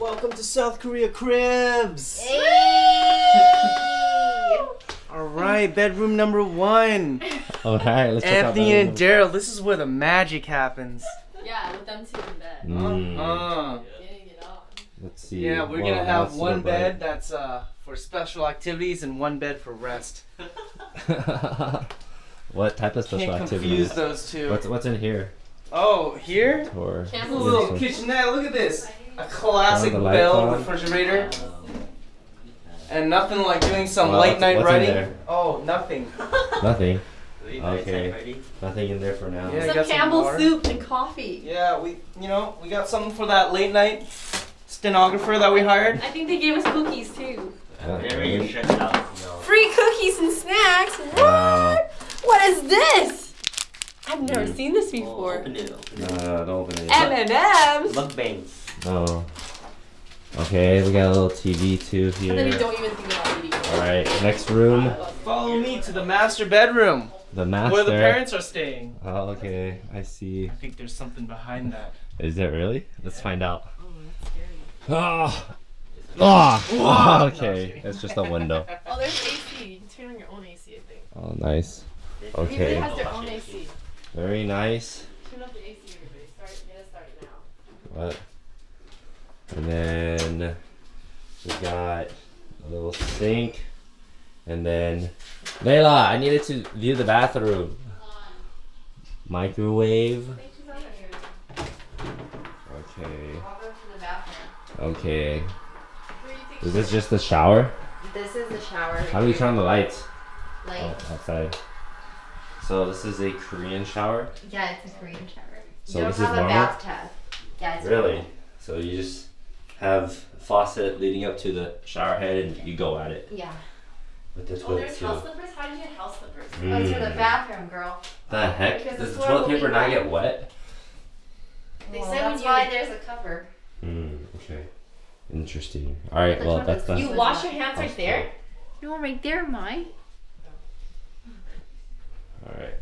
Welcome to South Korea Cribs! Hey! Alright, bedroom number 1. Alright, let's check out Anthony and bedroom Daryl, this is where the magic happens. Yeah, with them two in bed. Getting it on. Let's see. Yeah, we're Whoa, gonna have that's one super bed that's for special activities and one bed for rest. bright. What type of special Can't activities? confuse those two. What's in here? Oh, here? Or A little kitchenette, look at this. A classic Oh, the lights Bell on. refrigerator. And nothing like doing some Well, late night what's in writing. there? Oh, nothing. Nothing. Okay. Nothing in there for now. Yeah. Some got some Campbell's water. soup and coffee. Yeah, we got something for that late night stenographer that we hired. I think they gave us cookies too. Okay. Free cookies and snacks? What? Wow. What is this? I've never seen this before. Open it. Don't open it. M&M's. Mukbangs. Oh. Okay, we got a little TV too And then you here. don't even think about eating it. Alright, next room. Follow me to the master bedroom, The master. where the parents are staying. Oh, okay. I see. I think there's something behind that. Is it really? Let's find out. Oh, that's scary. Oh. Oh. Okay. It's just a window. Oh, there's AC. You can turn on your own AC, I think. Oh, nice. Everybody Okay. has their own AC. Very nice. Turn off the AC, everybody. Get us started now. What? And then we got a little sink. And then Layla, I needed to view the bathroom. Microwave. Okay. Okay. Is this just the shower? This is the shower. How do we turn on the lights? Like, Oh, outside. So this is a Korean shower? yeah, it's a Korean shower. So you don't this is have a normal? bathtub. Yeah, it's Really? So you just have faucet leading up to the shower head and you go at it Yeah. with the Oh, toilet there's too. house slippers? How do you get house slippers? That's for the bathroom, girl. The heck? Because Does the the floor toilet will be paper not wet. get wet? They Well, said that's when you- why there's a cover. Okay. Interesting. Alright, The well toilet that's seat. done. You wash your hands right there? No, right there, Mai. Alright.